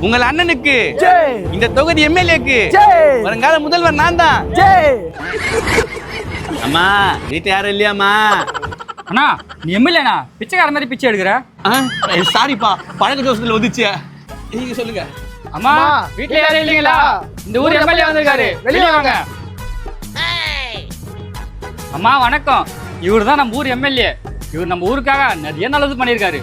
உங்கள் அண்ணனுக்கு இந்த தொகுதி எம்எல்ஏக்கு வருங்கால முதல்வர் நான் தான். அம்மா வீட்டு யாரும் இல்லையாம்மா? அண்ணா நீ எம்எல்ஏண்ணா பிச்சைக்கார மாதிரி பிச்சை எடுக்கிற. சாரிப்பா பழக்க ஜோசத்துல வந்துச்சு. நீங்க சொல்லுங்க. அம்மா வீட்டுல யாரும் இல்லைங்களா? இந்த ஊர் எம்எல்ஏ வந்திருக்காரு, வெளியே வாங்க. அம்மா வணக்கம். இவர் தான் நம்ம ஊர் எம்எல்ஏ. இவர் நம்ம ஊருக்காக நிறைய நல்லது பண்ணியிருக்காரு.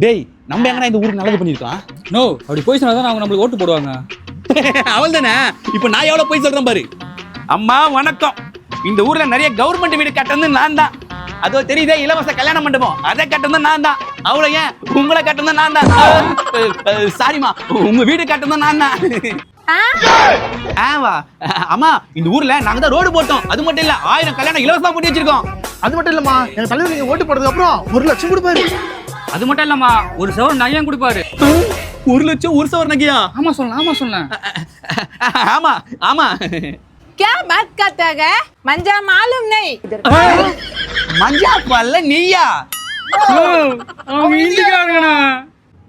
டேய் நம்ம எங்கடா இந்த ஊருக்கு நல்லது பண்ணிருக்கோம்? நோ அப்படி போய் சொன்னாதான் அவங்க நம்மளுக்கு ஓட்டு போடுவாங்க. அவள் தானே. இப்போ நான் எவ்வளவு போய் சொல்றேன் பாரு. அம்மா வணக்கம். இந்த ஊர்ல நிறைய கவர்மெண்ட் வீடு கட்டறது நான் தான். அதோ தெரியுதே இலவச கல்யாண மண்டபம், அதை கட்டறது நான் தான். அவ்வளோ ஏன் உங்களை கட்டறது நான் தான். சாரிமா உங்க வீடு கட்டறது நான் தான். அம்மா இந்த ஊர்ல நாங்க தான் ரோடு போட்டோம். அது மட்டும் இல்ல 1000 கல்யாணம் இலவசமா பண்ணி வச்சிருக்கோம். அது மட்டும் இல்லம்மா எங்க தலைவர் நீங்க ஓட்டு போட்டதுக்கு அப்புறம் 1 லட்சம் கொடுப்பாரு. அது மட்டும் இல்லம்மா ஒரு சவரன் நகையும் கொடுப்பாரு. 1 லட்சம் ஒரு சவரன் நகையா? ஆமா சொல்லலாம். ஆமா ஆமா. क्या बात करता है? मंजा मालूम नहीं. மஞ்சா பல்ல நீயா?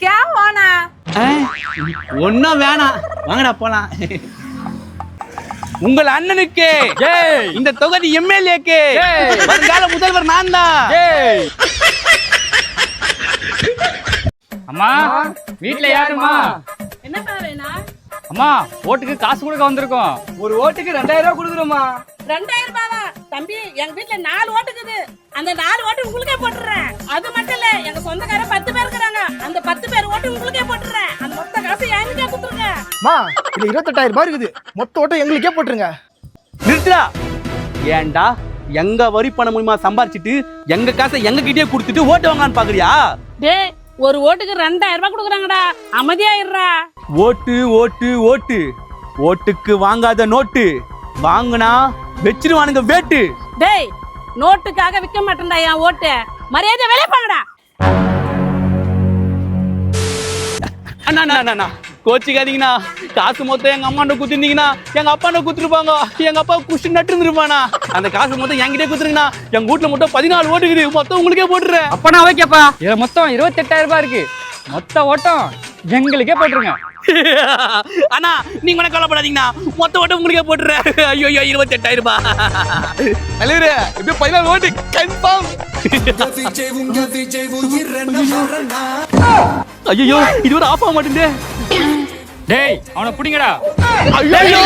क्या होना? ஒன்னும் வேணாம், வாங்கடா போலாம். உங்கள் அண்ணனுக்கு இந்த தொகுதி எம்எல்ஏக்கு வருங்கால முதல்வர் நான் தான். அம்மா வீட்டுல யாருமா? என்ன பாருனா? அம்மா ஓட்டுக்கு காசு கொடுக்க வந்திருக்கோம். ஒரு ஓட்டுக்கு 2000 ரூபாய் கொடுக்குறோமா? 2000 ரூபாவா? தம்பி எங்க வீட்ல 4 ஓட்டு இருக்குது. அந்த 4 ஓட்டு உங்களுக்கே போட்டுறேன். அது மட்டும் இல்ல எங்க சொந்தக்காரங்க 10 பேர் இருக்காங்க. அந்த 10 பேர் ஓட்டு உங்களுக்கே போட்டுறேன். அந்த மொத்த காசு எங்களுக்கே கொடுத்துருங்க. மா இது 28000 ரூபாய் இருக்குது. மொத்த ஓட்டை எங்களுக்கே போட்டுருங்க. நிறுத்துடா. ஏன்டா எங்க வரி பணம் மூலமா சம்பாரிச்சிட்டு எங்க காசை எங்க கிட்டே கொடுத்துட்டு ஓட்டு வாங்கலான்னு பாக்குறியா? டேய் ஒரு ஓட்டுக்கு 2000 ரூபாய் கொடுக்குறாங்கடா. அமைதியாயிடுறா. ஓட்டு ஓட்டு ஓட்டு ஓட்டுக்கு வாங்காத நோட்டு, வாங்குனா வெச்சிருவானுங்க வேட்டு. டேய் நோட்டுக்காக விற்க மாட்டேன்டா என் ஓட்டு. மரியாதை வெளியே போங்கடா. அண்ணா கோச்சிக்காதீங்கண்ணா. காசு மொத்தம் எங்க அம்மாண்ட குத்துருந்தீங்கன்னா எங்க அப்பாண்ட குத்துருப்பாங்க. எங்க அப்பா குஷி நட்டு இருந்திருப்பானா. அந்த காசு மொத்தம் என்கிட்டே குத்துருங்கண்ணா. எங்க வீட்டுல மொத்தம் 14 ஓட்டு இருக்குது. மொத்தம் உங்களுக்கே போட்டுறேன். அப்பனா ஓகேப்பா. இதுல மொத்தம் 28000 ரூபாய் இருக்கு. மொத்த ஓட்டம் எங்களுக்கே போட்டுருங்க. அண்ணா நீங்க வேணா கவலைப்படாதீங்கண்ணா. மொத்த ஓட்டம் உங்களுக்கே போட்டுறேன். ஐயோ 28000 ரூபாய். தலைவரே இப்ப 14 ஓட்டு கன்ஃபார்ம். ஐயோ இது ஒரு ஆஃப் ஆக மாட்டேங்குதே. டேய் அவனை புடிங்கடா. ஐயோ